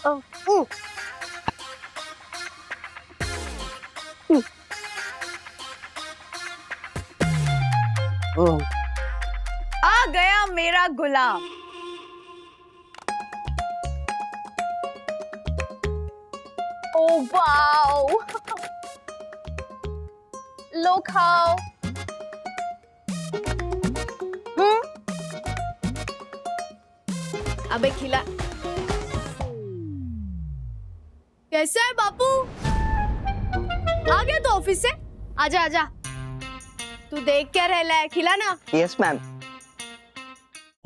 आ गया मेरा गुलाम। Oh wow, लो खाओ। अबे खिला। कैसा है बापू? आ गया तो ऑफिस से? आजा आजा। तू देख क्या रह है, खिला ना। Yes ma'am.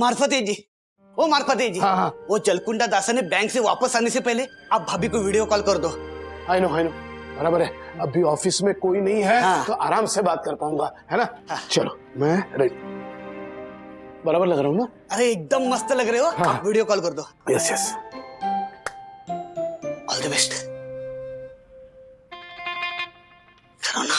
मार्फते जी, ओ मार्फते जी, हाँ हाँ वो जलकुंडा दासा ने बैंक से वापस आने से पहले आप भाभी को वीडियो कॉल कर दो। आई नो बराबर है। अभी ऑफिस में कोई नहीं है हाँ। तो आराम से बात कर पाऊंगा, है ना? हाँ। चलो मैं रेडी। बराबर लग रहा हूँ ना? अरे एकदम मस्त लग रहे हो। हाँ। आप वीडियो कॉल कर दो। Yes yes. All the best. करो ना।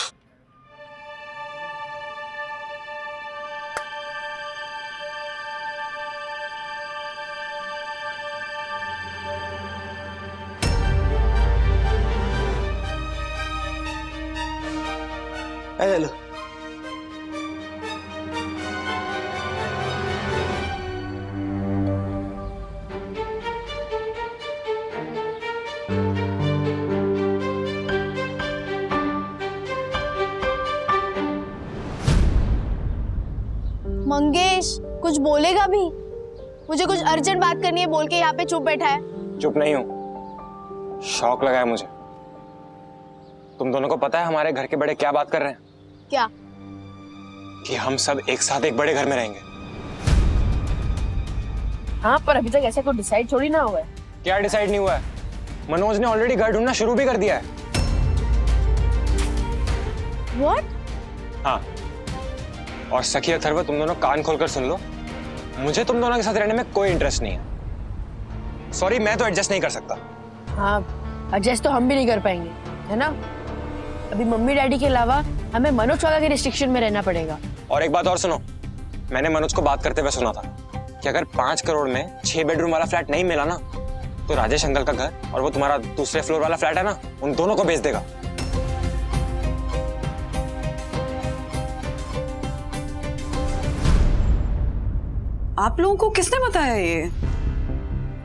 हेलो। मंगेश कुछ बोलेगा भी? मुझे कुछ अर्जेंट बात करनी है बोल के यहाँ पे चुप बैठा है। चुप नहीं हूं, शौक लगा है मुझे। तुम दोनों को पता है हमारे घर के बड़े क्या बात कर रहे हैं? क्या? कि हम सब एक साथ एक बड़े घर में रहेंगे। हाँ, पर अभी तक ऐसे कोई डिसाइड थोड़ी ना हुआ है। क्या डिसाइड नहीं हुआ है? मनोज ने ऑलरेडी घर ढूंढना शुरू भी कर दिया है। What? हाँ, और सखी अथर्व तुम दोनों कान खोलकर सुन लो, मुझे तुम दोनों के साथ रहने में कोई इंटरेस्ट नहीं है। सॉरी, मैं तो एडजस्ट नहीं कर सकता। हाँ, एडजस्ट तो हम भी नहीं कर पाएंगे, है ना? अभी मम्मी डैडी के अलावा हमें मनोज काका के रिस्ट्रिक्शन में रहना पड़ेगा। और एक बात और सुनो, मैंने मनोज को बात करते हुए सुना था कि अगर 5 करोड़ में 6 बेडरूम वाला फ्लैट नहीं मिला ना, तो राजेश अंकल का घर और वो तुम्हारा दूसरे फ्लोर वाला फ्लैट है ना, उन दोनों को बेच देगा। आप लोगों को किसने बताया ये?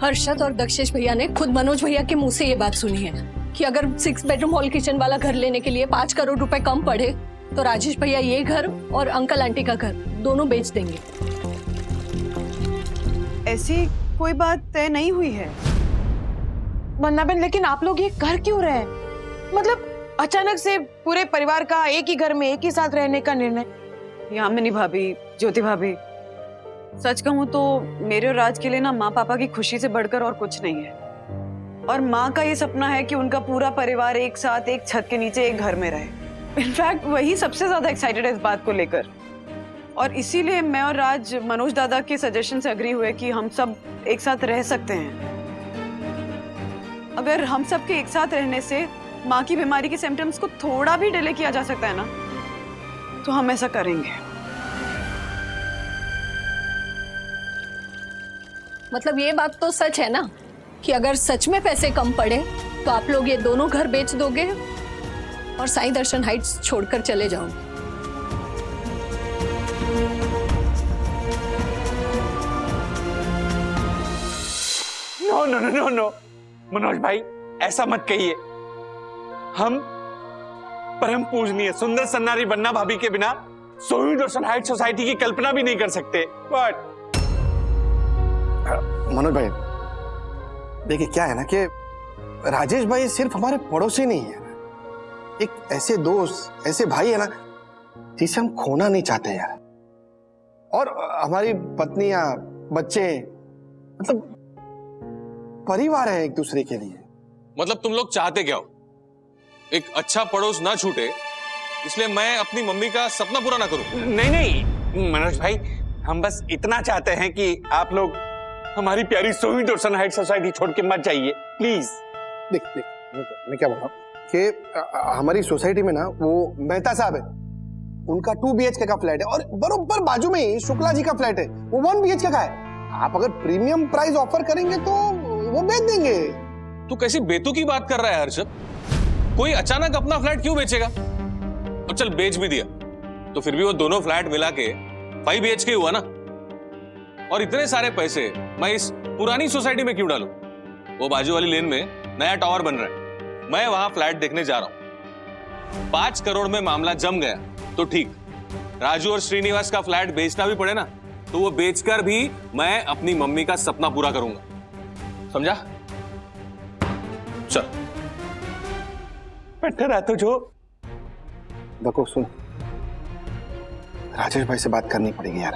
हर्षद और दक्षेश भैया ने खुद मनोज भैया के मुंह से ये बात सुनी है कि अगर 6 बेडरूम हॉल किचन वाला घर लेने के लिए 5 करोड़ रुपए कम पड़े तो राजेश भैया ये घर और अंकल आंटी का घर दोनों बेच देंगे। ऐसी कोई बात तय नहीं हुई है। वन्ना बेन, लेकिन आप लोग ये कर क्यों रहे हैं? मतलब अचानक से पूरे परिवार का एक ही घर में एक ही साथ रहने का निर्णय। यामिनी भाभी, ज्योति भाभी, सच कहूँ तो मेरे और राज के लिए ना माँ पापा की खुशी से बढ़कर और कुछ नहीं है। और माँ का ये सपना है कि उनका पूरा परिवार एक साथ एक छत के नीचे एक घर में रहे। इनफैक्ट वही सबसे ज्यादा एक्साइटेड है इस बात को लेकर। और इसीलिए मैं और राज मनोज दादा के सजेशन से एग्री हुए कि हम सब एक साथ रह सकते हैं। अगर हम सब के एक साथ रहने से माँ की बीमारी के सिम्टम्स को थोड़ा भी डिले किया जा सकता है ना, तो हम ऐसा करेंगे। मतलब ये बात तो सच है ना कि अगर सच में पैसे कम पड़े तो आप लोग ये दोनों घर बेच दोगे और साईं दर्शन हाइट्स छोड़कर चले जाओगे। No no no no no Manoj भाई, ऐसा मत कहिए। हम परम पूजनीय सुंदर सन्नारी बन्ना भाभी के बिना सोई दर्शन हाइट सोसाइटी की कल्पना भी नहीं कर सकते। बट मनोज भाई देखिए, क्या है ना कि राजेश भाई सिर्फ हमारे पड़ोसी नहीं है, एक ऐसे दोस्त, ऐसे भाई है ना जिसे हम खोना नहीं चाहते यार। और हमारी पत्नियां, बच्चे, मतलब परिवार है एक दूसरे के लिए। मतलब तुम लोग चाहते क्या हो? एक अच्छा पड़ोस ना छूटे, इसलिए मैं अपनी मम्मी का सपना पूरा ना करूं? नहीं नहीं मनोज भाई, हम बस इतना चाहते हैं कि आप लोग हमारी प्यारी सोई दर्शन हाइट सोसाइटी छोड़ के मत जाइए प्लीज। देख मैं क्या बोल रहा हूँ कि हमारी सोसाइटी में ना वो मेहता साहब है, उनका 2 BHK का फ्लैट है और बरोबर बाजू में ही शुक्ला जी का फ्लैट है, वो 1 BHK का है। आप अगर प्रीमियम प्राइस ऑफर करेंगे तो वो बेच देंगे। तू कैसी बेतुकी बात कर रहा है हर्षद? कोई अचानक अपना फ्लैट क्यों बेचेगा? और चल बेच भी दिया तो फिर भी वो दोनों फ्लैट मिला के 5 BHK हुआ ना। और इतने सारे पैसे मैं इस पुरानी सोसाइटी में क्यों डालूं? वो बाजू वाली लेन में नया टावर बन रहा है, मैं वहां फ्लैट देखने जा रहा हूं। 5 करोड़ में मामला जम गया तो ठीक, राजू और श्रीनिवास का फ्लैट बेचना भी पड़े ना तो वो बेचकर भी मैं अपनी मम्मी का सपना पूरा करूंगा, समझा? चल बेटर है तो जो देखो सुन, राजेश भाई से बात करनी पड़ेगी यार।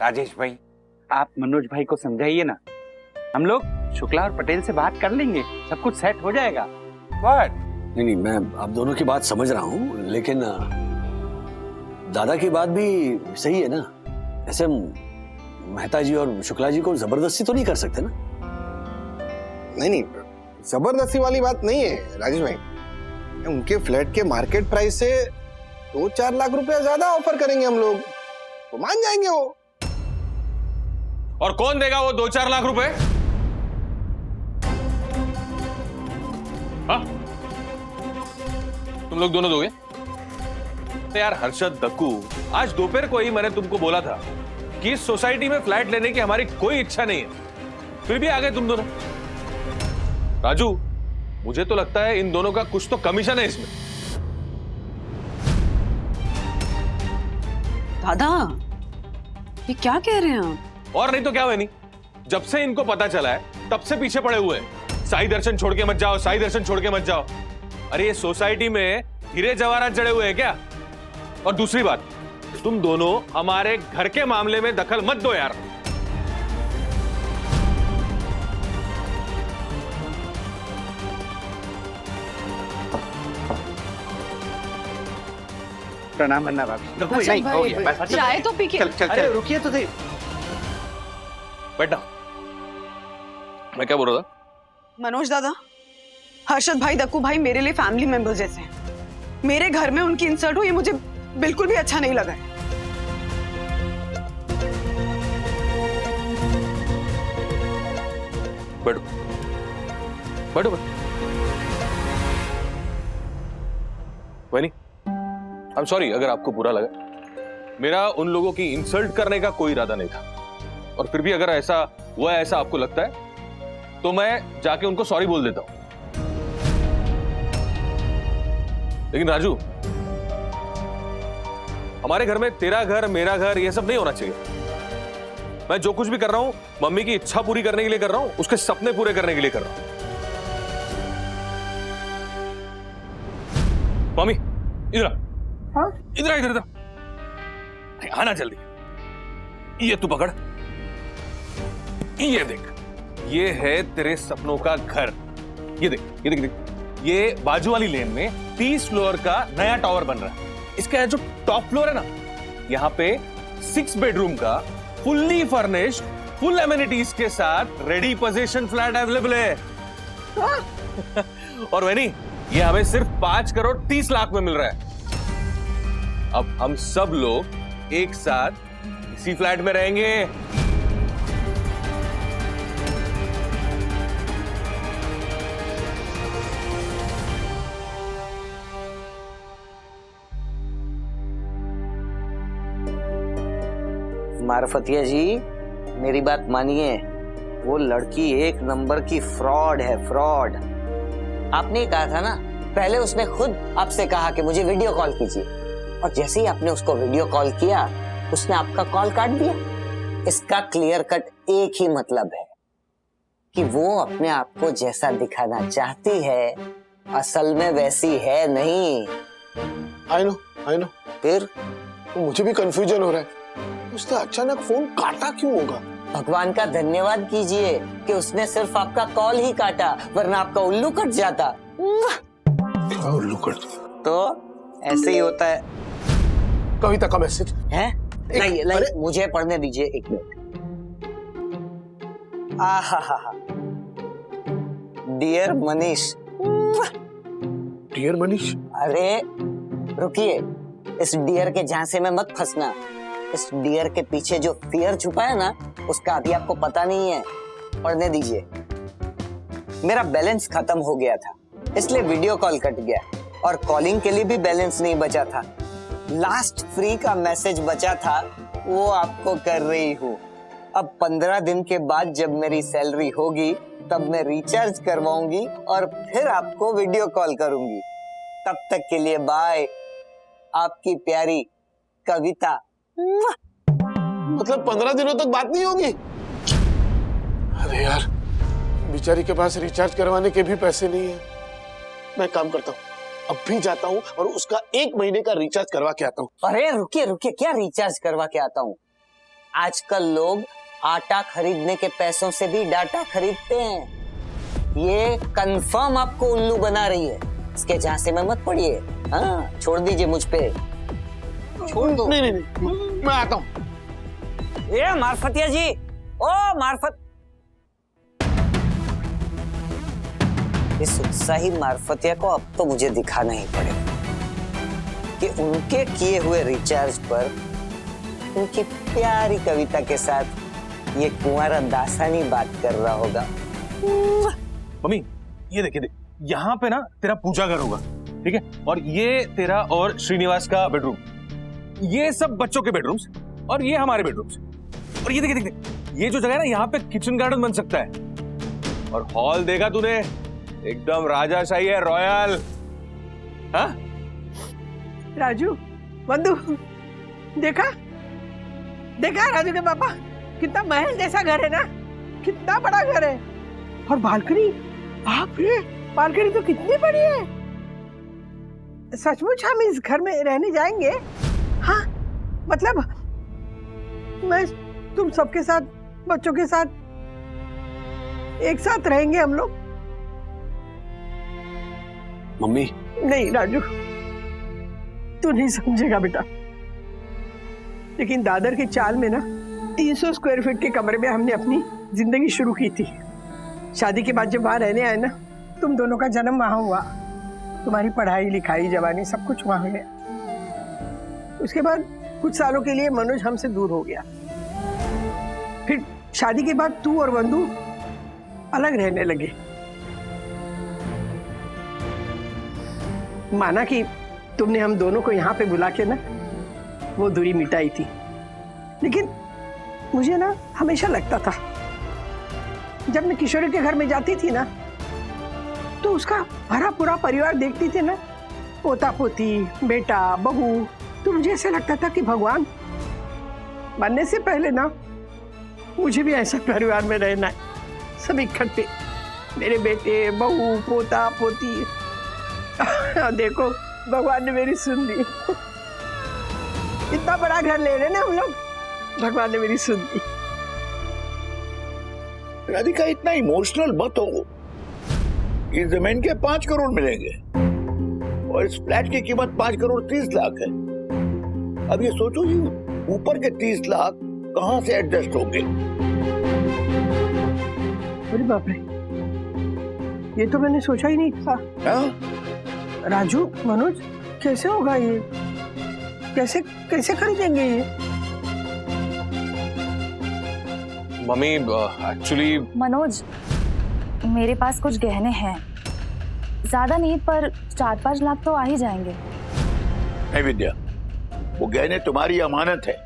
राजेश भाई, आप मनोज भाई को समझाइए ना, हम लोग शुक्ला और पटेल से बात कर लेंगे, सब कुछ सेट हो जाएगा। What? नहीं, मैं आप दोनों की बात समझ रहा हूँ, लेकिन दादा की बात भी सही है ना। ऐसे मेहता जी और शुक्ला जी को जबरदस्ती तो नहीं कर सकते ना। नहीं, जबरदस्ती वाली बात नहीं है राजेश भाई। उनके फ्लैट के मार्केट प्राइस से 2-4 लाख रुपया ज्यादा ऑफर करेंगे हम लोग, तो मान जाएंगे वो। और कौन देगा वो 2-4 लाख रुपए? हाँ? तुम लोग दोनों दोगे? तो यार हर्षद, दक्कू, आज दोपहर को ही मैंने तुमको बोला था कि इस सोसाइटी में फ्लैट लेने की हमारी कोई इच्छा नहीं है, फिर भी आ गए तुम दोनों। राजू, मुझे तो लगता है इन दोनों का कुछ तो कमीशन है इसमें। दादा, ये क्या कह रहे हैं आप? और नहीं तो क्या, नहीं, जब से इनको पता चला है तब से पीछे पड़े हुए हैं। साई दर्शन छोड़ के मत जाओ, साई दर्शन छोड़ के मत जाओ। अरे ये सोसाइटी में हीरे जवाहरात जड़े हुए हैं क्या? और दूसरी बात, तुम दोनों हमारे घर के मामले में दखल मत दो यार। प्रणाम अन्ना भाभी। नहीं, हो गया, बस, चल, चाय तो पी के। चल चल अरे चल। रुकिए तो सही। बेटा, मैं क्या बोल रहा था? मनोज दादा, हर्षद भाई, दक्कू भाई मेरे लिए फैमिली मेंबर जैसे हैं। मेरे घर में उनकी इंसल्ट हो ये मुझे बिल्कुल भी अच्छा नहीं लगा है। बैठो बैठो। वही, आई एम सॉरी अगर आपको बुरा लगा। मेरा उन लोगों की इंसल्ट करने का कोई इरादा नहीं था, और फिर भी अगर ऐसा हुआ, ऐसा आपको लगता है तो मैं जाके उनको सॉरी बोल देता हूं। लेकिन राजू, हमारे घर में तेरा घर मेरा घर ये सब नहीं होना चाहिए। मैं जो कुछ भी कर रहा हूं मम्मी की इच्छा पूरी करने के लिए कर रहा हूं, उसके सपने पूरे करने के लिए कर रहा हूं। मम्मी इधर आ। हाँ? इधर इधर इधर आना जल्दी। ये तू पकड़, ये देख, ये है तेरे सपनों का घर। ये देख ये देख, देख। ये बाजू वाली लेन में 30 फ्लोर का नया टावर बन रहा है। इसका जो टॉप फ्लोर है ना, यहाँ पे 6 बेडरूम का फुल्ली फर्निश्ड, फुल एमिनिटीज के साथ रेडी पोजीशन फ्लैट अवेलेबल है। और वही नहीं, ये हमें सिर्फ 5 करोड़ 30 लाख में मिल रहा है। अब हम सब लोग एक साथ इसी फ्लैट में रहेंगे। मारफतिया जी, मेरी बात मानिए, वो लड़की 1 नंबर की फ्रॉड है, फ्रॉड। आपने कहा था ना, पहले उसने खुद आपसे कहा कि मुझे वीडियो कॉल कीजिए, और जैसे ही आपने उसको वीडियो कॉल किया उसने आपका कॉल काट दिया। इसका क्लियर कट एक ही मतलब है कि वो अपने आप को जैसा दिखाना चाहती है असल में वैसी है नहीं। I know. फिर तो मुझे भी कंफ्यूजन हो रहा है, उसने अचानक फोन काटा क्यों होगा? भगवान का धन्यवाद कीजिए कि उसने सिर्फ आपका कॉल ही काटा, वरना आपका उल्लू कट जाता। उल्लू कट तो ऐसे ही होता है। कविता का मैसेज है? नहीं, मुझे पढ़ने दीजिए 1 मिनट। आहा, डियर मनीष। डियर मनीष? अरे रुकिए, इस डियर के झांसे में मत फंसना। इस डियर के पीछे जो फियर छुपा है ना, उसका अभी आपको पता नहीं है। पढ़ने दीजिए। मेरा बैलेंस खत्म हो गया था, इसलिए वीडियो कॉल कट गया और कॉलिंग के लिए भी बैलेंस नहीं बचा था। लास्ट फ्री का मैसेज बचा था, वो आपको कर रही हूँ। अब 15 दिन के बाद जब मेरी सैलरी होगी तब मैं रिचार्ज करवाऊंगी और फिर आपको वीडियो कॉल करूंगी। तब तक के लिए बाय, आपकी प्यारी कविता। मतलब 15 दिनों तक बात नहीं होगी? अरे यार, बेचारी के पास रिचार्ज करवाने के भी पैसे नहीं है। मैं काम करता हूँ, अब भी जाता हूँ और उसका 1 महीने का रिचार्ज करवा के आता हूँ। अरे रुकिए रुकिए, क्या रिचार्ज करवा के आता हूँ? आजकल लोग आटा खरीदने के पैसों से भी डाटा खरीदते हैं। ये कंफर्म आपको उल्लू बना रही है, इसके झांसे में मत पड़िए। हाँ, छोड़ दीजिए मुझ पे, छोड़ दो। नहीं, मैं आता हूँ। ये मार्फतिया जी, ओ मार्फत, इस उत्साही मार्फतिया को अब तो मुझे दिखाना ही पड़ेगा कि उनके किए हुए रिचार्ज पर उनकी प्यारी कविता के साथ ये कुंवारा दासानी बात कर रहा होगा। मम्मी ये देख, यहाँ पे ना तेरा पूजा घर होगा, ठीक है? और ये तेरा और श्रीनिवास का बेडरूम, ये सब बच्चों के बेडरूम्स और ये हमारे बेडरूम्स। और ये देख, ये जो जगह है ना, यहाँ पे किचन गार्डन बन सकता है। और हॉल देखा तूने, एकदम राजाशाही है, रॉयल। हाँ राजू, बंधु, देखा राजू के पापा, कितना महल जैसा घर है ना, कितना बड़ा घर है। और बालकनी, बाप रे, बालकनी तो कितनी बड़ी है। सचमुच हम इस घर में रहने जाएंगे? हाँ, मतलब मैं तुम सबके साथ, बच्चों के साथ एक साथ रहेंगे हम लोग। मम्मी, नहीं राजू, तू नहीं समझेगा बेटा, लेकिन दादर की चाल में ना 300 स्क्वायर फीट के कमरे में हमने अपनी जिंदगी शुरू की थी। शादी के बाद जब वहां रहने आए ना, तुम दोनों का जन्म वहां हुआ, तुम्हारी पढ़ाई लिखाई जवानी सब कुछ वहां है। उसके बाद कुछ सालों के लिए मनोज हमसे दूर हो गया। फिर शादी के बाद तू और बंधु अलग रहने लगे। माना कि तुमने हम दोनों को यहाँ पे बुला के ना वो दूरी मिटाई थी, लेकिन मुझे ना हमेशा लगता था, जब मैं किशोरी के घर में जाती थी ना, तो उसका भरा पूरा परिवार देखती थी ना, पोता पोती, बेटा, बहू, तो मुझे ऐसा लगता था कि भगवान बनने से पहले ना मुझे भी ऐसा परिवार में रहना है, सब इकट्ठे, मेरे बेटे, बहू, पोता पोती। देखो भगवान ने मेरी सुन ली। इतना बड़ा घर ले रहे ना हम लोग, भगवान ने मेरी सुन ली। राधिका, इतना इमोशनल मत हो। इस जमीन के 5 करोड़ मिलेंगे और इस फ्लैट की कीमत 5 करोड़ 30 लाख है। अब ये सोचो, ये ऊपर के 30 लाख कहां से एडजस्ट होंगे? अरे बाप रे, ये तो मैंने सोचा ही नहीं था। राजू, मनोज, कैसे होगा ये? कैसे खरीदेंगे ये? मम्मी एक्चुअली मनोज, मेरे पास कुछ गहने हैं, ज्यादा नहीं पर 4-5 लाख तो आ ही जाएंगे। नहीं विद्या, वो गहने तुम्हारी अमानत है,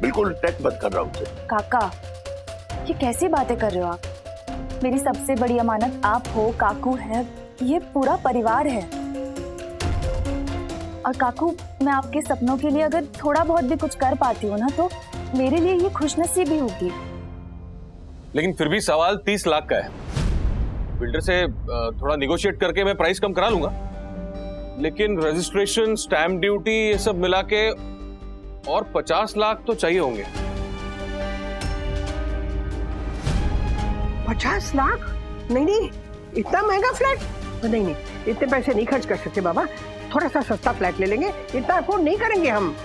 बिल्कुल टच मत कर रहा उसे। काका, ये कैसी बातें कर रहे हो आप? मेरी सबसे बड़ी अमानत आप हो, काकू है, ये पूरा परिवार है। और काकू, मैं आपके सपनों के लिए अगर थोड़ा बहुत भी कुछ कर पाती हूँ ना, तो मेरे लिए ये खुशनसीबी होगी। लेकिन फिर भी सवाल 30 लाख का है। बिल्डर से थोड़ा निगोशिएट करके मैं प्राइस कम करा लूंगा, लेकिन रजिस्ट्रेशन, स्टैम्प ड्यूटी, ये सब मिला के और 50 लाख तो चाहिए होंगे। 50 लाख? नहीं, इतना महंगा फ्लैट? नहीं, इतने पैसे नहीं खर्च कर सकते बाबा। थोड़ा सा सस्ता फ्लैट ले लेंगे, इतना अफोर्ड नहीं करेंगे हम।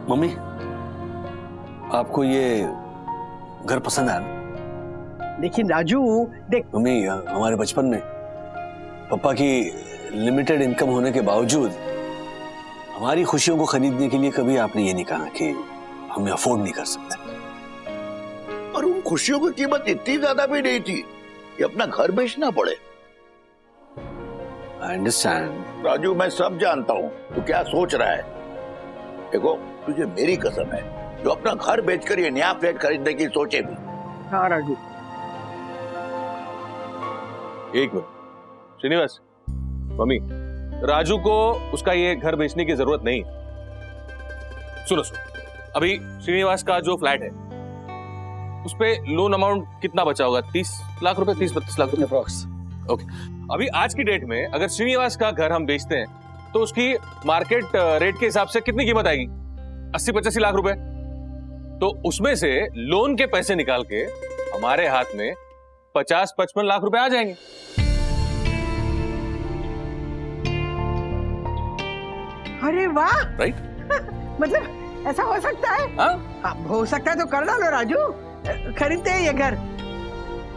मम्मी, आपको ये घर पसंद आया ना? लेकिन राजू देख, मम्मी, हमारे बचपन में पापा की लिमिटेड इनकम होने के बावजूद हमारी खुशियों को खरीदने के लिए कभी आपने ये नहीं कहा कि हम अफोर्ड नहीं कर सकते। और उन खुशियों की कीमत इतनी ज्यादा भी नहीं थी कि अपना घर बेचना पड़े। I understand. राजू, मैं सब जानता हूँ तू क्या सोच रहा है। देखो, तुझे मेरी कसम है, जो अपना घर बेचकर ये नया फ्लैट खरीदने की सोचे भी। हाँ राजू, एक मिनट श्रीनिवास, मम्मी, राजू को उसका ये घर बेचने की जरूरत नहीं। सुनो, अभी श्रीनिवास का जो फ्लैट है उस पे लोन अमाउंट कितना बचा होगा? 30 लाख रुपए, 30-32 लाख रुपए अप्रॉक्स। ओके, अभी आज की डेट में अगर श्रीनिवास का घर हम बेचते हैं तो उसकी मार्केट रेट के हिसाब से कितनी कीमत आएगी? 80-85 लाख रुपए। तो उसमें से लोन के पैसे निकाल के हमारे हाथ में 50-55 लाख रुपए आ जाएंगे। अरे वाह, राइट? मतलब ऐसा हो सकता है? हाँ, हो सकता है तो कर डालो राजू, खरीदते हैं ये घर।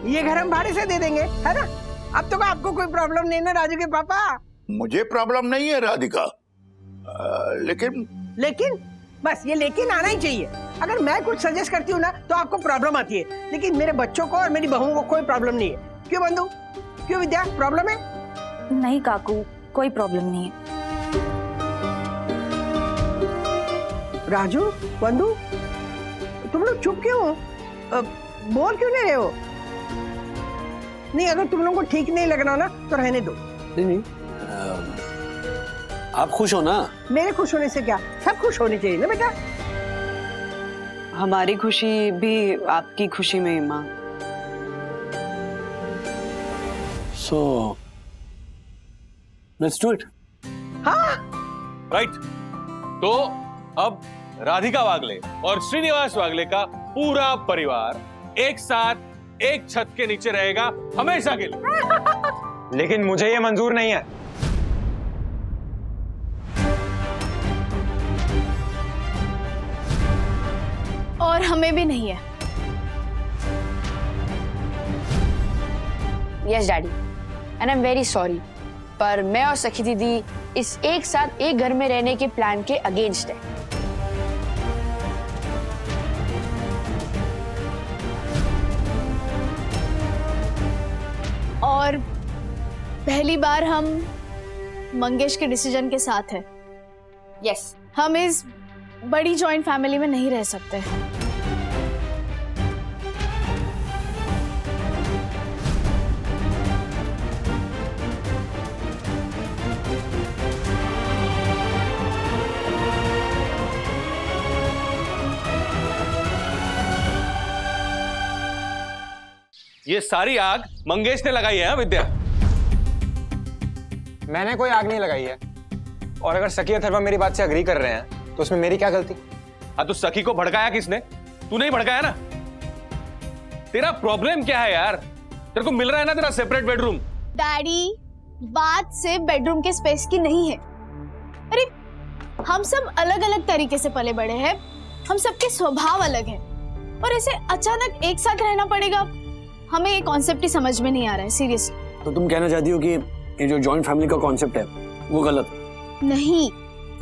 ये घर हम भाड़े से दे देंगे, है ना? अब तो आपको कोई प्रॉब्लम नहीं ना राजू के पापा? मुझे प्रॉब्लम नहीं है राधिका, लेकिन बस ये लेकिन आना ही चाहिए। अगर मैं कुछ सजेस्ट करती हूँ ना तो आपको प्रॉब्लम आती है, लेकिन मेरे बच्चों को और मेरी बहुओं को कोई प्रॉब्लम नहीं है। क्यों बंधु, क्यों विद्या, प्रॉब्लम है? नहीं काकू, कोई प्रॉब्लम नहीं है। राजू, बंधु, तुम लोग चुप क्यों हो? बोल क्यों नहीं रहे हो? नहीं, अगर तुम लोगों को ठीक नहीं लग रहा ना तो रहने दो। नहीं, आप खुश हो ना? मेरे खुश होने से क्या, सब खुश होने चाहिए ना बेटा। हमारी खुशी भी आपकी खुशी में ही माँ। So let's do it. हाँ, राइट। तो अब राधिका वागले और श्रीनिवास वागले का पूरा परिवार एक साथ एक छत के नीचे रहेगा हमेशा के लिए। लेकिन मुझे ये मंजूर नहीं है। और हमें भी नहीं है। Yes daddy, and I am very sorry, पर मैं और सखी दीदी इस एक साथ एक घर में रहने के प्लान के अगेंस्ट है। और पहली बार हम मंगेश के डिसीजन के साथ है। यस, हम इस बड़ी जॉइंट फैमिली में नहीं रह सकते। ये सारी आग मंगेश ने लगाई है। विद्या, मैंने कोई आग नहीं लगाई है। और अगर सखी अथर्वा मेरी बात से अग्री कर रहे हैं तो उसमें मेरी क्या गलती? हाँ, तो सखी को भड़काया किसने? तू नहीं भड़काया ना? तेरा प्रॉब्लम क्या है यार? तेरे को मिल रहा है ना तेरा सेपरेट बेडरूम? डैडी, बात से बेडरूम के स्पेस की नहीं है। अरे हम सब अलग अलग तरीके से पले बड़े हैं, हम सबके स्वभाव अलग हैं, और ऐसे अचानक एक साथ रहना पड़ेगा, हमें ये कॉन्सेप्ट ही समझ में नहीं आ रहा है सीरियसली। तो तुम कहना चाहती हो कि ये जो जॉइंट फैमिली का कॉन्सेप्ट है वो गलत? नहीं,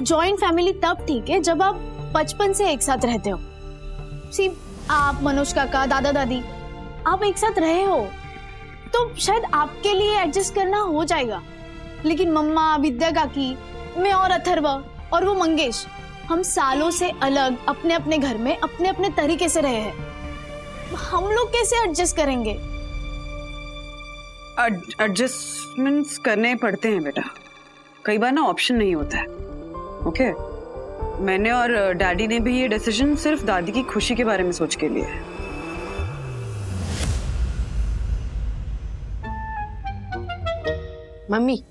जॉइंट फैमिली तब ठीक है जब आप बचपन से एक साथ रहते हो। सी, आप, मनोज काका, दादा दादी, आप एक साथ रहे हो तो शायद आपके लिए एडजस्ट करना हो जाएगा। लेकिन मम्मा, विद्या काकी, मैं और अथर्वा और वो मंगेश, हम सालों से अलग अपने अपने घर में अपने अपने तरीके से रहे हैं। हम लोग कैसे एडजस्ट करेंगे? एडजस्टमेंट्स करने पड़ते हैं बेटा, कई बार ना ऑप्शन नहीं होता है। ओके, मैंने और डैडी ने भी ये डिसीजन सिर्फ दादी की खुशी के बारे में सोच के लिया है। मम्मी,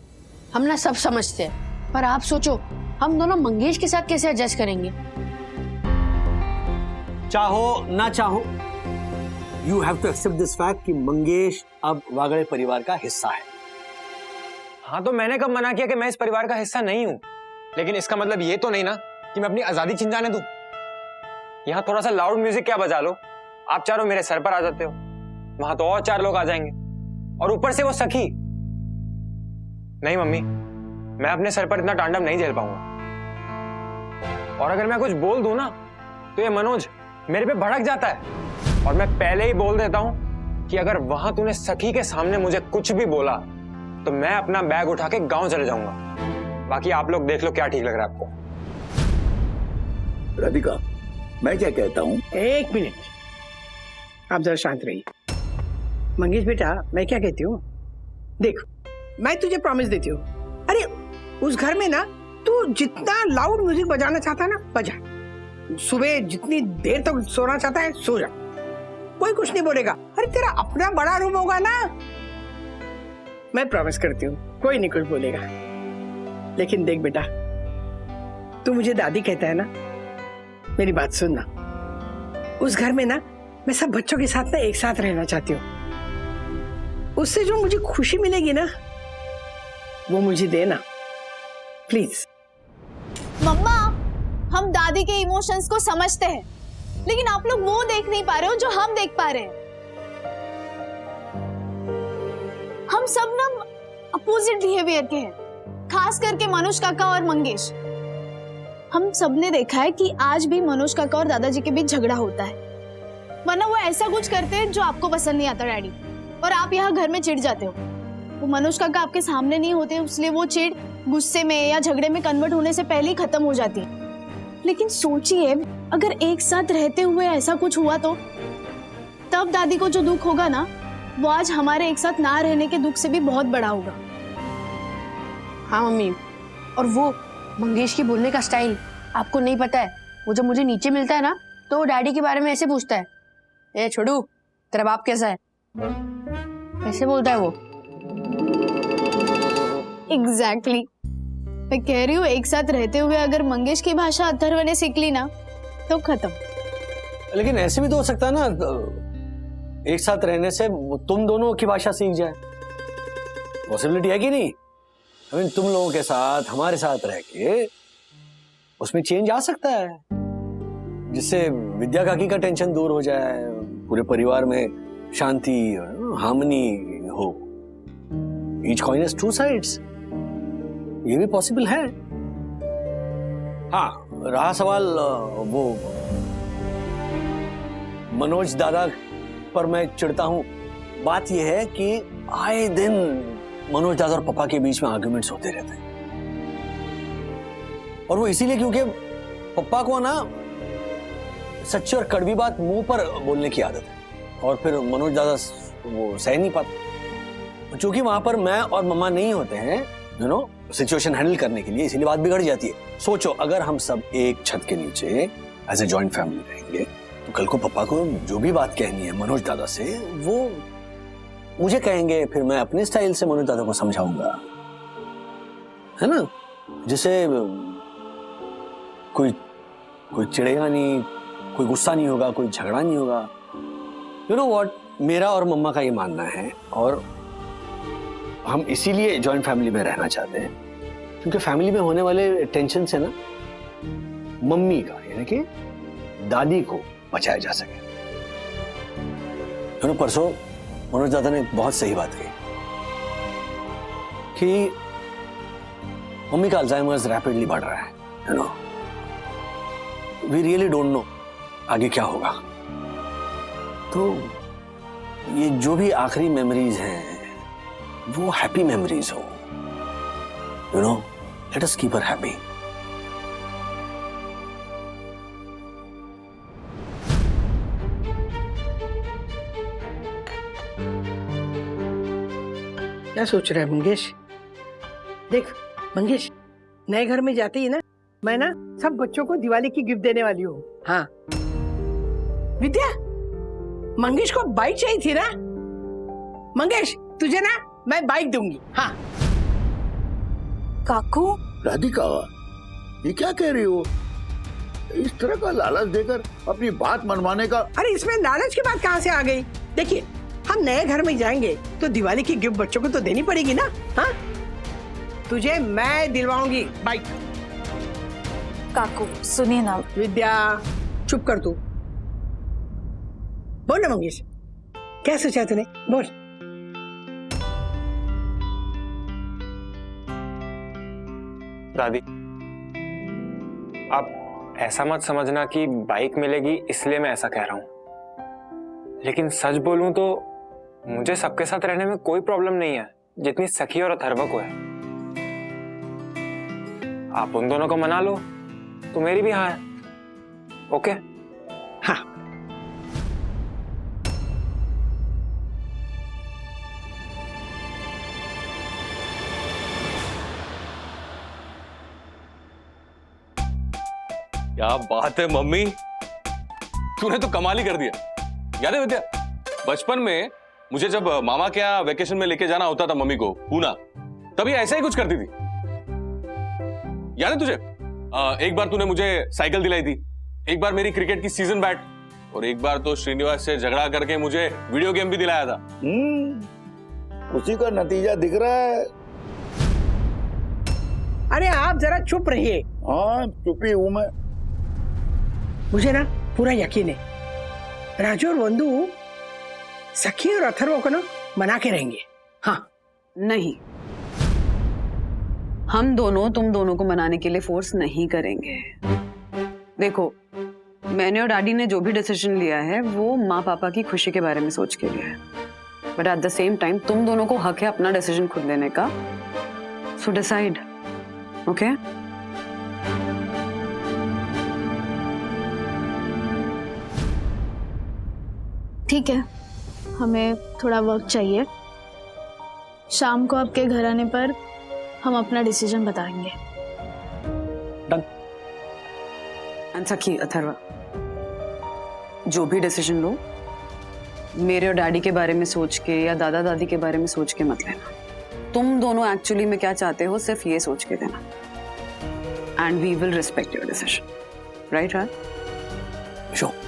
हम ना सब समझते हैं, पर आप सोचो हम दोनों मंगेश के साथ कैसे एडजस्ट करेंगे? चाहो ना चाहो, you have to accept this fact कि मंगेश अब वागड़े परिवार का हिस्सा है। हाँ, तो मैंने कब मना किया कि मैं इस परिवार का हिस्सा नहीं हूँ? लेकिन इसका मतलब ये तो नहीं ना कि मैं अपनी आजादी छिन जाने दूं। यहाँ थोड़ा सा लाउड म्यूजिक क्या बजा लो, आप चारों मेरे सर पर आ जाते हो, वहां तो और 4 लोग आ जाएंगे, और ऊपर से वो सखी। नहीं मम्मी, मैं अपने सर पर इतना तांडव नहीं झेल पाऊंगा। और अगर मैं कुछ बोल दूं ना तो ये मनोज मेरे पे भड़क जाता है। और मैं पहले ही बोल देता हूं कि अगर वहां तूने सखी के सामने मुझे कुछ भी बोला तो मैं अपना बैग उठा के गांव चले जाऊंगा। बाकी आप लोग देख लो क्या ठीक लग रहा है आपको। राधिका, मैं क्या कहता हूँ, 1 मिनट, आप जरा शांत रहिए। मंगेश बेटा, मैं क्या कहती हूँ, देख मैं तुझे प्रॉमिस देती हूँ, अरे उस घर में ना तू जितना लाउड म्यूजिक बजाना चाहता है ना बजा, सुबह जितनी देर तक सोना चाहता है सो जा, कोई कुछ नहीं बोलेगा। अरे तेरा अपना बड़ा रूम होगा ना, मैं प्रॉमिस करती हूँ कोई नहीं कुछ बोलेगा। लेकिन देख बेटा, तू मुझे दादी कहता है ना, मेरी बात सुनना, उस घर में ना मैं सब बच्चों के साथ ना एक साथ रहना चाहती हूँ। उससे जो मुझे खुशी मिलेगी ना वो मुझे देना प्लीज। मम्मा, हम दादी के इमोशंस को समझते हैं, लेकिन आप लोग वो देख नहीं पा रहे हो जो हम देख पा रहे हैं। हम सब ना अपोजिट बिहेवियर के हैं, खास करके मनोज काका और मंगेश। हम सबने देखा है कि आज भी मनोज काका और दादाजी के बीच झगड़ा होता है, वरना वो ऐसा कुछ करते हैं जो आपको पसंद नहीं आता डैडी, और आप यहाँ घर में चिढ़ जाते हो। वो मनोज काका आपके सामने नहीं होते, इसलिए वो चिढ़ गुस्से में या झगड़े में कन्वर्ट होने से पहले ही खत्म हो जाती है। लेकिन सोचिए, अगर एक साथ रहते हुए ऐसा कुछ हुआ तो तब दादी को जो दुख होगा ना, वो आज हमारे एक साथ ना रहने के दुख से भी बहुत बड़ा होगा। हाँ मम्मी, और वो मंगेश की बोलने का स्टाइल आपको नहीं पता है। वो जब मुझे नीचे मिलता है ना तो वो डैडी के बारे में ऐसे पूछता है, ए छोड़ू तेरा बाप कैसा है, ऐसे बोलता है वो। एग्जैक्टली, मैं कह रही हूँ एक साथ रहते हुए अगर मंगेश की भाषा अथर्व ने सीख ली ना तो खत्म। लेकिन ऐसे भी तो हो सकता है ना, एक साथ रहने से तुम दोनों की भाषा सीख जाए, पॉसिबिलिटी है कि नहीं? I mean, तुम लोगों के साथ हमारे साथ रह के उसमें चेंज आ सकता है, जिससे विद्या काकी का टेंशन दूर हो जाए, पूरे परिवार में शांति हार्मनी हो। Each coin has 2 sides, ये भी पॉसिबल है। हाँ, रहा सवाल वो मनोज दादा पर मैं चिढ़ता हूं, बात यह है कि आए दिन मनोज दादा और पापा के बीच में आर्ग्यूमेंट्स होते रहते हैं, और वो इसीलिए क्योंकि पापा को ना सच्ची और कड़वी बात मुंह पर बोलने की आदत है, और फिर मनोज दादा वो सह नहीं पाते, क्योंकि वहां पर मैं और मम्मा नहीं होते हैं सिचुएशन हैंडल करने के लिए, इसीलिए बात बिगड़ जाती है। सोचो, अगर हम सब एक छत के नीचे एज ए जॉइंट फैमिली रहेंगे तो कल को पापा को जो भी बात कहनी है मनोज दादा से वो मुझे कहेंगे, फिर मैं अपने स्टाइल से मनोज दादा को समझाऊंगा, है ना, जिसे कोई चिढ़ेगा नहीं, कोई गुस्सा नहीं होगा, कोई झगड़ा नहीं होगा। यू नो व्हाट, मेरा और मम्मा का ये मानना है, और हम इसीलिए जॉइंट फैमिली में रहना चाहते हैं, क्योंकि फैमिली में होने वाले टेंशन से ना मम्मी का यानी कि दादी को बचाया जा सके। परसों मनोज दादा ने बहुत सही बात कही कि मम्मी का अल्जाइमर्स रैपिडली बढ़ रहा है, you know, we really don't know आगे क्या होगा। तो ये जो भी आखिरी मेमोरीज हैं वो हैप्पी मेमोरीज हो, you know, let us keep her happy. क्या सोच रहा है मंगेश? देख मंगेश, नए घर में जाते ही ना मैं ना सब बच्चों को दिवाली की गिफ्ट देने वाली हूँ। हाँ विद्या, मंगेश को बाइक चाहिए थी ना? मंगेश तुझे ना मैं बाइक दूंगी। हाँ काकू, राधिका, ये क्या कह रही हो? इस तरह का लालच देकर अपनी बात मनवाने का। अरे इसमें लालच की बात कहाँ से आ गई? देखिए, हम नए घर में जाएंगे तो दिवाली की गिफ्ट बच्चों को तो देनी पड़ेगी ना। हाँ, तुझे मैं दिलवाऊंगी बाइक। काकू सुनिए ना। विद्या चुप कर तू। बोल ना मंगेश, क्या सोचा है तूने? बोल। दादी, आप ऐसा मत समझना कि बाइक मिलेगी इसलिए मैं ऐसा कह रहा हूं। लेकिन सच बोलूं तो मुझे सबके साथ रहने में कोई प्रॉब्लम नहीं है जितनी सखी और अथर्वा को है। आप उन दोनों को मना लो तो मेरी भी हाँ है। ओके? हाँ। क्या बात है मम्मी, तूने तो कमाल ही कर दिया। याद है विद्या, बचपन में मुझे जब मामा के यहाँ वेकेशन में लेके जाना होता था मम्मी को पूना, तभी ऐसा ही कुछ करती थी। याद है तुझे? एक बार तूने मुझे साइकिल दिलाई थी, एक बार मेरी क्रिकेट की सीजन बैट, और एक बार तो श्रीनिवास से झगड़ा करके मुझे वीडियो गेम भी दिलाया था। उसी का नतीजा दिख रहा है। अरे आप जरा चुप रहिए। हाँ, चुप ही हूं मैं। मुझे ना पूरा यकीन है राजू और वंदू सखी और अथर्व को ना मना के रहेंगे। हाँ। नहीं, हम दोनों तुम दोनों को मनाने के लिए फोर्स नहीं करेंगे। देखो, मैंने और डैडी ने जो भी डिसीजन लिया है वो माँ पापा की खुशी के बारे में सोच के लिया है, but at the same time तुम दोनों को हक है अपना डिसीजन खुद लेने का। So decide. ओके? ठीक है, हमें थोड़ा वक्त चाहिए। शाम को आपके घर आने पर हम अपना डिसीजन बताएंगे। एंड सखी, अथर्वा, जो भी डिसीजन लो मेरे और डैडी के बारे में सोच के या दादा दादी के बारे में सोच के मत लेना। तुम दोनों एक्चुअली में क्या चाहते हो सिर्फ ये सोच के देना, and we will respect your decision. Right? Right? Sure.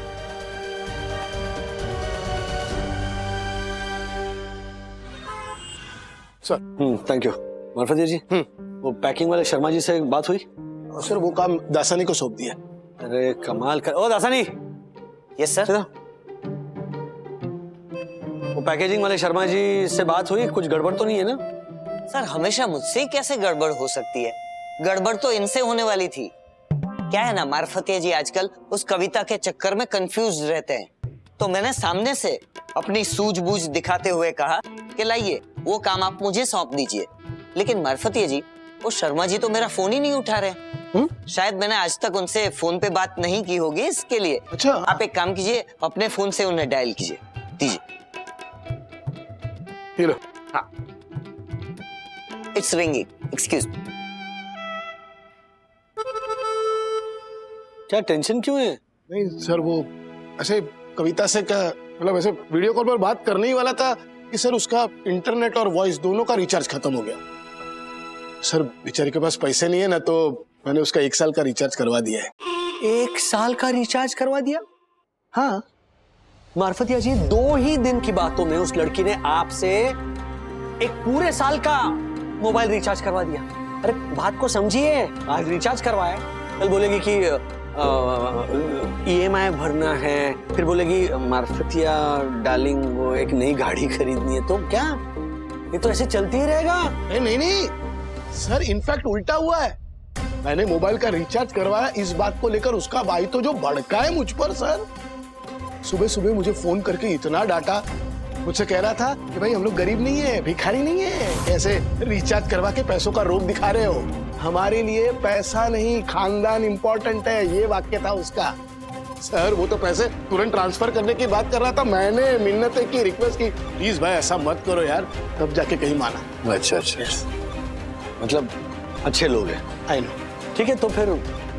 Sir. Thank you. मार्फत जी, वो पैकिंग वाले शर्मा जी से बात हुई? सर वो काम दासानी को सौंप दिया। अरे कमाल कर। ओ दासानी। Yes sir. वो पैकेजिंग वाले शर्मा जी से बात हुई? कुछ गड़बड़ तो नहीं है ना? सर, हमेशा मुझसे कैसे गड़बड़ हो सकती है? गड़बड़ तो इनसे होने वाली थी। क्या है ना, मार्फतिया जी आजकल उस कविता के चक्कर में कंफ्यूज रहते हैं, तो मैंने सामने से अपनी सूझबूझ दिखाते हुए कहा कि लाइए वो काम आप मुझे सौंप दीजिए। लेकिन मार्फतिया जी, वो शर्मा जी तो मेरा फोन ही नहीं उठा रहे। शायद मैंने आज तक उनसे फोन पे बात नहीं की होगी, इसके लिए। अच्छा। आप एक काम कीजिए, अपने फोन से उन्हें डायल कीजिए, दीजिए। ये लो। हाँ, इट्स रिंगिंग। Excuse me. क्या टेंशन क्यों है? नहीं सर, वो ऐसे कविता से क्या, मतलब ऐसे वीडियो कॉल पर बात करने ही वाला था कि सर उसका इंटरनेट और वॉइस दोनों का रिचार्ज खत्म हो गया। सर बेचारी के पास पैसे नहीं है ना, तो मैंने उसका 1 साल का रिचार्ज करवा दिया है। 1 साल का रिचार्ज करवा दिया? हाँ मार्फतिया जी, 2 ही दिन की बातों में उस लड़की ने आपसे एक पूरे साल का मोबाइल रिचार्ज करवा दिया। अरे बात को समझिए, आज रिचार्ज करवाया, कल बोलेगी कि EMI भरना है, फिर बोलेगी मार्फतिया डार्लिंग वो एक नई गाड़ी खरीदनी है। तो क्या ये तो ऐसे चलती ही रहेगा? नहीं सर, इनफैक्ट उल्टा हुआ है। मैंने मोबाइल का रिचार्ज करवाया, इस बात को लेकर उसका भाई तो जो भड़का है मुझ पर सर। सुबह सुबह मुझे फोन करके इतना डांटा, मुझसे कह रहा था कि भाई हम लोग गरीब नहीं है, भिखारी नहीं है, ऐसे रिचार्ज करवा के पैसों का रोब दिखा रहे हो। हमारे लिए पैसा नहीं खानदान इंपॉर्टेंट है, ये वाक्य था उसका। सर वो तो पैसे तुरंत ट्रांसफर करने की बात कर रहा था, मैंने मिन्नतें की, रिक्वेस्ट की, प्लीज भाई ऐसा मत करो यार, तब जाके कहीं माना। अच्छा, मतलब अच्छे लोग हैं। I know. ठीक है, तो फिर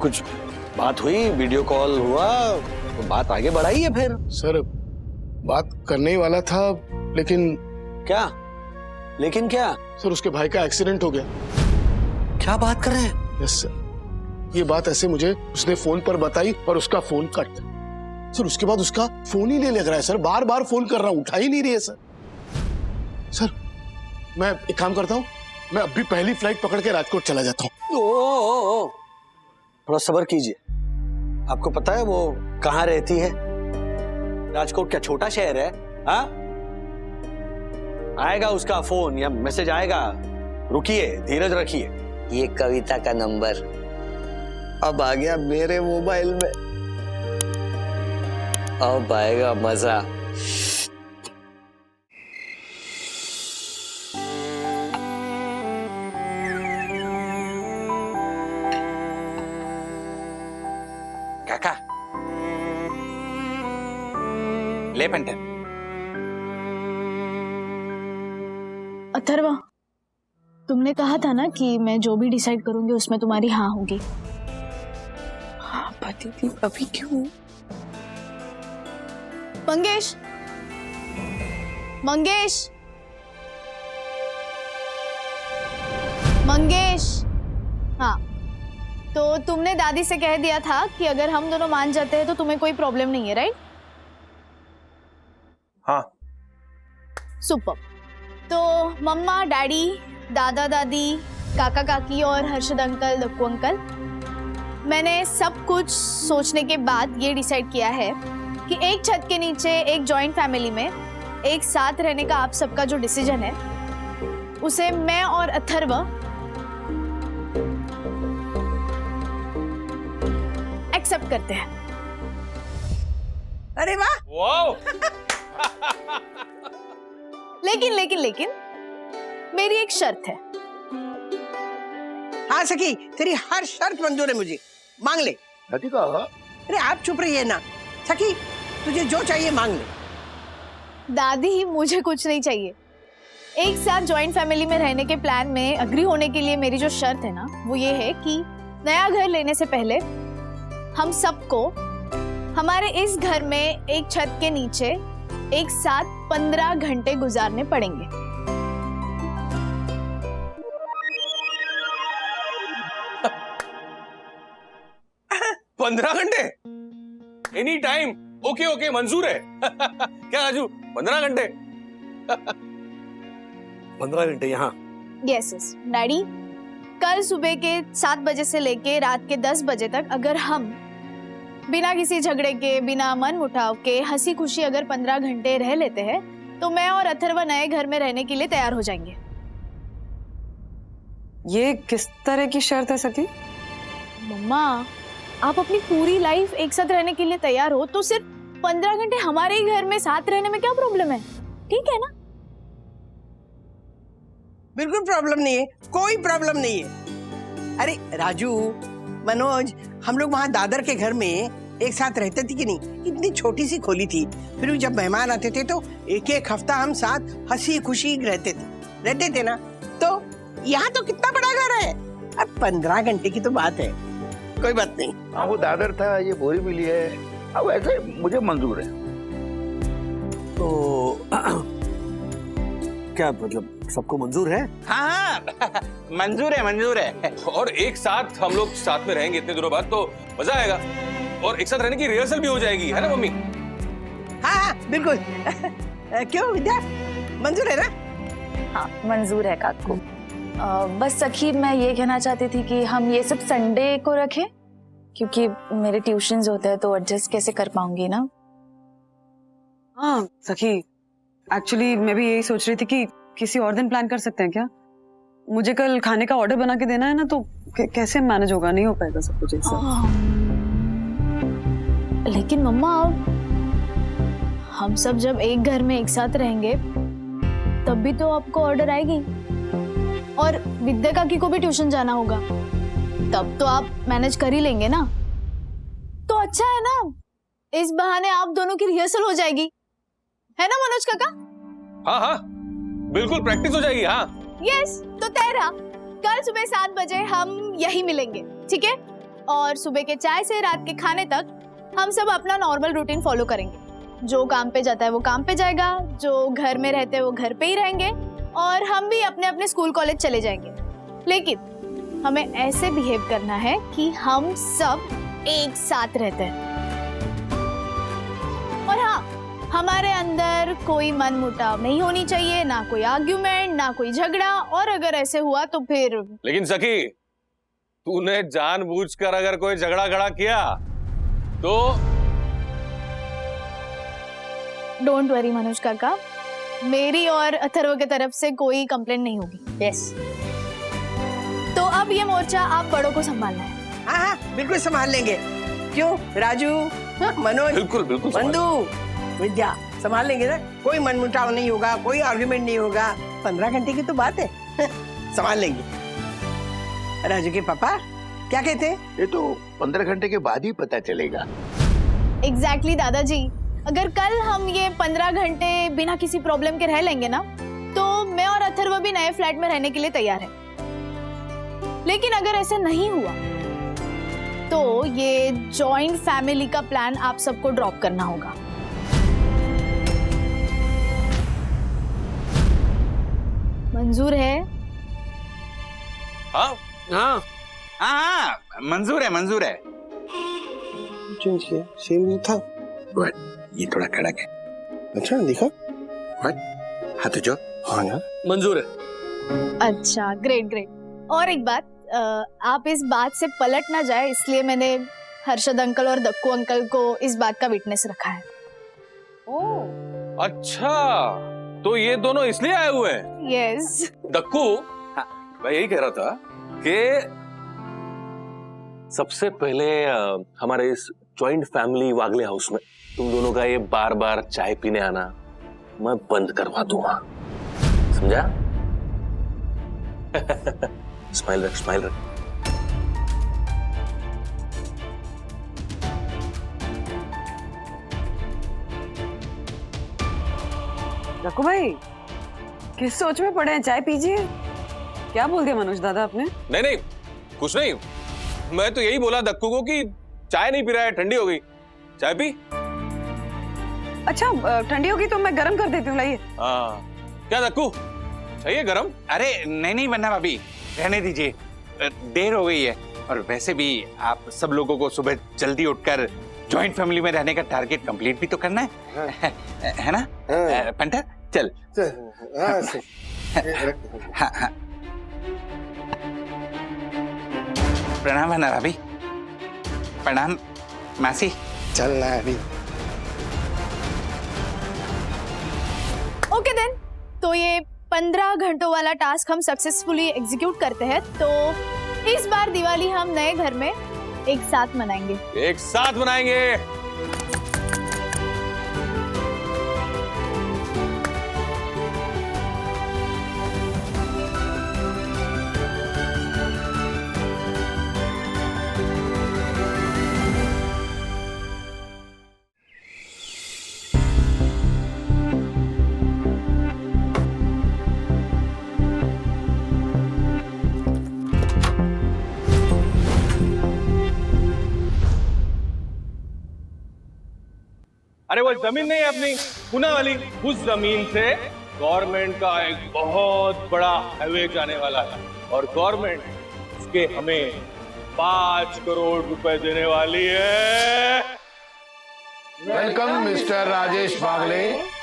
कुछ बात हुई, वीडियो कॉल हुआ, तो बात आगे बढ़ाई है फिर? सर बात करने ही वाला था, लेकिन क्या? लेकिन क्या? सर उसके भाई का एक्सीडेंट हो गया। क्या बात कर रहे हैं? यस सर, ये बात ऐसे मुझे उसने फोन पर बताई और उसका फोन कट। सर उसके बाद उसका फोन ही नहीं लग रहा है सर, बार बार फोन कर रहा हूं, उठा ही नहीं रही है सर। सर मैं एक काम करता हूं, मैं अभी पहली फ्लाइट पकड़ के राजकोट चला जाता हूं। थोड़ा सब्र कीजिए, आपको पता है वो कहाँ रहती है? राजकोट क्या छोटा शहर है? हाँ, आएगा उसका फोन या मैसेज आएगा। रुकिए, धीरज रखिए। ये कविता का नंबर अब आ गया मेरे मोबाइल में। अब आएगा मजा। काका ले पेंटन। अथर्वा, तुमने कहा था ना कि मैं जो भी डिसाइड करूंगी उसमें तुम्हारी हाँ होगी। हाँ दीदी, अभी क्यों? मंगेश, मंगेश, मंगेश। हाँ, तो तुमने दादी से कह दिया था कि अगर हम दोनों मान जाते हैं तो तुम्हें कोई प्रॉब्लम नहीं है, राइट? हाँ। सुपर। तो मम्मा, डैडी, दादा दादी, काका काकी और हर्षद अंकल, दक्कू अंकल, मैंने सब कुछ सोचने के बाद ये डिसाइड किया है कि एक छत के नीचे एक जॉइंट फैमिली में एक साथ रहने का आप सबका जो डिसीजन है उसे मैं और अथर्व एक्सेप्ट करते हैं। अरे वाह! वाओ! लेकिन मेरी एक शर्त है। हाँ सखी, तेरी हर शर्त मंजूर है मुझे, मांग ले। राधिका, अरे आप चुप रहिए ना। सखी, तुझे जो चाहिए मांग ले। दादी, मुझे कुछ नहीं चाहिए। एक साथ जॉइंट फैमिली में रहने के प्लान में अग्री होने के लिए मेरी जो शर्त है ना, वो ये है कि नया घर लेने से पहले हम सबको हमारे इस घर में एक छत के नीचे एक साथ 15 घंटे गुजारने पड़ेंगे। 15 घंटे? Any time. ओके ओके, मंजूर है। क्या राजू, 15 घंटे? 15 घंटे यहाँ? यस यस डैडी, कल सुबह के 7 बजे से लेके रात के 10 बजे तक अगर हम बिना किसी झगड़े के, बिना मन मुटाव के हंसी खुशी अगर 15 घंटे रह लेते हैं तो मैं और अथर्व नए घर में रहने के लिए तैयार हो जाएंगे। ये किस तरह की शर्त है सखी? मम्मा, आप अपनी पूरी लाइफ एक साथ रहने के लिए तैयार हो तो सिर्फ 15 घंटे हमारे ही घर में साथ रहने में क्या प्रॉब्लम है? ठीक है ना? बिल्कुल प्रॉब्लम नहीं है, कोई प्रॉब्लम नहीं है। अरे राजू, मनोज, हम लोग वहाँ दादर के घर में एक साथ रहते थे कि नहीं? इतनी छोटी सी खोली थी, फिर भी जब मेहमान आते थे तो एक एक हफ्ता हम साथ हंसी खुशी रहते थे ना। तो यहाँ तो कितना बड़ा घर है, अब 15 घंटे की तो बात है, कोई बात नहीं। हाँ वो दादर था, ये बोरी मिली है, अब ऐसे मुझे मंजूर है। तो क्या मतलब सबको मंजूर है? हाँ मंजूर है। और एक साथ हम लोग साथ में रहेंगे इतने दिनों बाद तो मजा आएगा, और एक साथ रहने की रिहर्सल भी हो जाएगी, है ना मम्मी? हाँ बिल्कुल। क्यों विद्या, मंजूर है ना? हाँ मंजूर है काकू। बस सखी, मैं ये कहना चाहती थी कि हम ये सब संडे को रखें, क्योंकि मेरे ट्यूशंस होते हैं तो एडजस्ट कैसे कर पाऊंगी ना। हाँ सखी, एक्चुअली मैं भी यही सोच रही थी कि किसी और दिन प्लान कर सकते हैं क्या? मुझे कल खाने का ऑर्डर बना के देना है ना, तो कैसे मैनेज होगा? नहीं हो पाएगा सब कुछ ऐसे। लेकिन मम्मा, हम सब जब एक घर में एक साथ रहेंगे तब भी तो आपको ऑर्डर आएगी, और विद्या काकी को भी ट्यूशन जाना होगा, तब तो आप मैनेज कर ही लेंगे ना। तो अच्छा है ना, इस बहाने आप दोनों की रिहर्सल हो जाएगी, है ना मनोज काका? हाँ बिल्कुल, प्रैक्टिस हो जाएगी। हाँ यस, तो तय रहा, कल सुबह 7 बजे हम यही मिलेंगे, ठीक है? और सुबह के चाय से रात के खाने तक हम सब अपना नॉर्मल रूटीन फॉलो करेंगे। जो काम पे जाता है वो काम पे जाएगा, जो घर में रहते हैं वो घर पे ही रहेंगे, और हम भी अपने अपने स्कूल कॉलेज चले जाएंगे। लेकिन हमें ऐसे बिहेव करना है कि हम सब एक साथ रहते हैं, और हाँ, हमारे अंदर कोई मनमुटाव नहीं होनी चाहिए, ना कोई आर्ग्यूमेंट, ना कोई झगड़ा, और अगर ऐसे हुआ तो फिर। लेकिन सखी, तूने जानबूझकर अगर कोई झगड़ा खड़ा किया तो डोंट वरी मनोज काका, मेरी और अथर्व की तरफ से कोई कंप्लेंट नहीं होगी। यस। तो अब ये मोर्चा आप बड़ों को संभालना है। हाँ हाँ बिल्कुल संभाल लेंगे। क्यों राजू, मनोज, बिल्कुल बिल्कुल बंधु, विद्या संभाल लेंगे ना। कोई मनमुटाव नहीं होगा, कोई आर्गुमेंट नहीं होगा। 15 घंटे की तो बात है, संभाल लेंगे। राजू के पापा क्या कहते हैं? ये तो 15 घंटे के बाद ही पता चलेगा। एग्जैक्टली दादाजी, अगर कल हम ये 15 घंटे बिना किसी प्रॉब्लम के रह लेंगे ना, तो मैं और अथर्व भी नए फ्लैट में रहने के लिए तैयार है। लेकिन अगर ऐसा नहीं हुआ तो ये जॉइंट फैमिली का प्लान आप सबको ड्रॉप करना होगा। मंजूर है? हाँ हाँ हाँ मंजूर है, मंजूर है। चेंज किया, सेम था। ये थोड़ा कड़क है। अच्छा दिखा। हाँ तो जो। हाँ यार मंजूर है। अच्छा ग्रेट ग्रेट। और एक बात, आप इस बात से पलट ना जाए इसलिए मैंने हर्षद अंकल और दक्कू अंकल को इस बात का विटनेस रखा है। अच्छा, तो ये दोनों इसलिए आए हुए हैं? यस। दक्कू, मैं यही कह रहा था कि सबसे पहले हमारे इस जॉइंट फैमिली वागले हाउस में तुम दोनों का ये बार बार चाय पीने आना मैं बंद करवा दूंगा, समझा? स्माइल रख, स्माइल रख। रघु भाई किस सोच में पड़े हैं? चाय पीजिए। क्या बोल दिया मनोज दादा आपने? नहीं नहीं, कुछ नहीं। मैं तो यही बोला दक्कू को कि चाय नहीं पी रहा है, ठंडी हो गई, चाय पी। अच्छा ठंडी होगी तो मैं गर्म कर देती हूँ, लाइए। क्या दक्कू, चाहिए गरम? अरे नहीं नहीं बन्ना भाभी, रहने दीजिए, देर हो गई है। और वैसे भी आप सब लोगों को सुबह जल्दी उठकर जॉइंट फैमिली में रहने का टारगेट कंप्लीट भी तो करना है, है ना? पंटर चल। हाँ हाँ। प्रणाम बन्ना भाभी। प्रणाम मासी। चलना है अभी। ओके देन, तो ये 15 घंटों वाला टास्क हम सक्सेसफुली एग्जीक्यूट करते हैं। तो इस बार दिवाली हम नए घर में एक साथ मनाएंगे। एक साथ मनाएंगे। अरे वो जमीन नहीं है अपनी पुणे वाली, उस जमीन से गवर्नमेंट का एक बहुत बड़ा हाईवे जाने वाला है और गवर्नमेंट इसके हमें 5 करोड़ रुपए देने वाली है। Welcome mister Rajesh Bagle.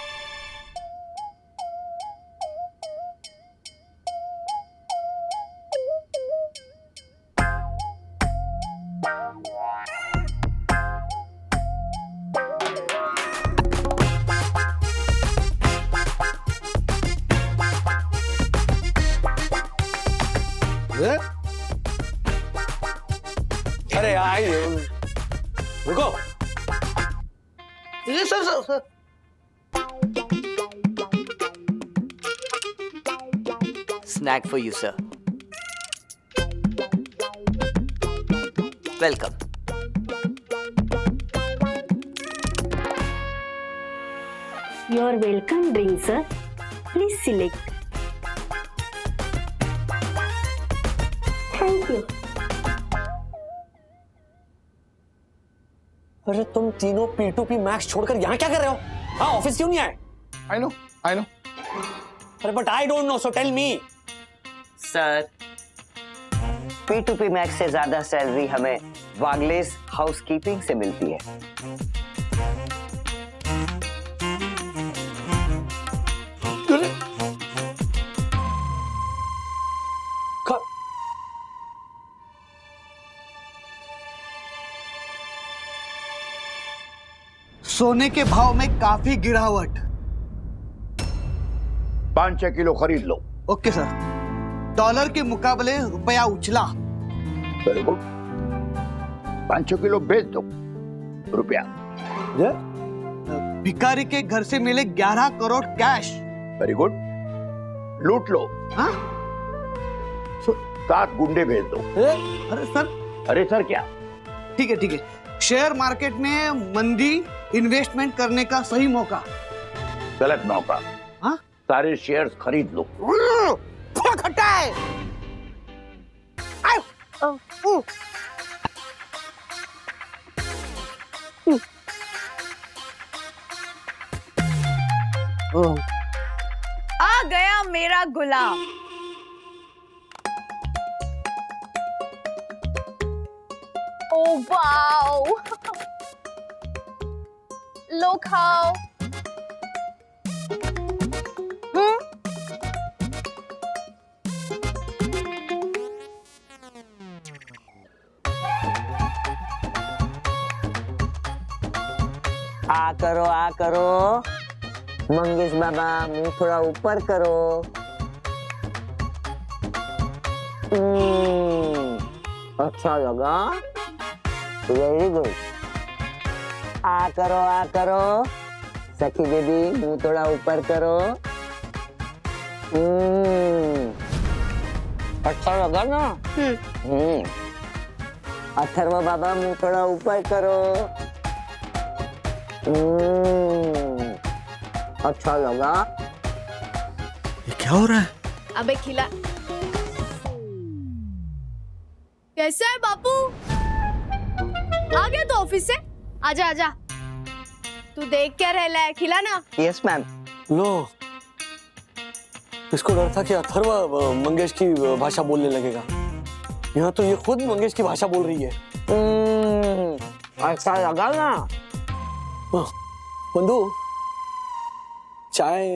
अरे यार रुको। Sir Snack for you, sir. Welcome. Your welcome drink, sir. Please select. Thank you. अरे तुम तीनों P2P मैक्स छोड़कर यहाँ क्या कर रहे हो? हाँ ऑफिस क्यों नहीं आए? I know. अरे but I don't know, so tell me. Sir, P2P max से ज्यादा सैलरी हमें वागलेस हाउसकीपिंग से मिलती है। सोने के भाव में काफी गिरावट। 5-6 किलो खरीद लो। Okay sir. डॉलर के मुकाबले रुपया उछला। Very good. 5-6 किलो बेच दो, रुपया। भिखारी के घर से मिले 11 करोड़ कैश। Very good. लूट लो। हाँ? 7 गुंडे भेज दो। अरे सर। अरे सर क्या? ठीक है ठीक है। शेयर मार्केट में मंदी, इन्वेस्टमेंट करने का सही मौका। गलत मौका। हाँ? सारे शेयर्स खरीद लो। खट्टा है। आ गया मेरा गुलाब। Oh wow! लो खाओ। आ करो मंगेश बाबा, मुंह थोड़ा ऊपर करो। अच्छा लगा? Very good. आ करो सखी बेबी, मुंह थोड़ा ऊपर करो। अच्छा लगा ना? अथर्व बाबा, मुंह थोड़ा ऊपर करो। अच्छा लगा? ये क्या हो रहा है? अबे खिला। कैसा है बापू? आ गया तो ऑफिस से? आजा आजा। तू देख क्या रह है, खिला ना। Yes ma'am. लो, इसको डर था कि अथर्व मंगेश की भाषा बोलने लगेगा। यहाँ तो ये खुद मंगेश की भाषा बोल रही है। अच्छा लगा ना? बंधु, चाय?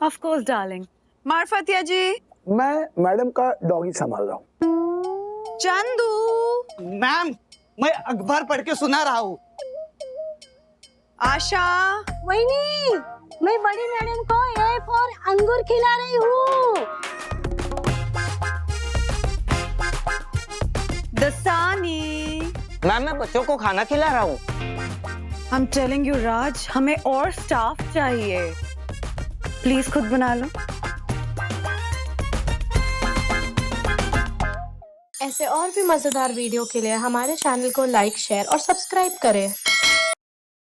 Of course darling. Marfatia ji. मैं मैडम का डॉगी संभाल रहा हूँ। चंदू। मैम, मैं अखबार पढ़ के सुना रहा हूँ। आशा। वहीनी, मैं बड़ी मैडम को ए फॉर अंगूर खिला रही हूँ। दसानी। मैम, मैं बच्चों को खाना खिला रहा हूँ। I'm telling you राज, हमें और स्टाफ चाहिए। प्लीज खुद बना लो। ऐसे और भी मजेदार वीडियो के लिए हमारे चैनल को लाइक, शेयर और सब्सक्राइब करें।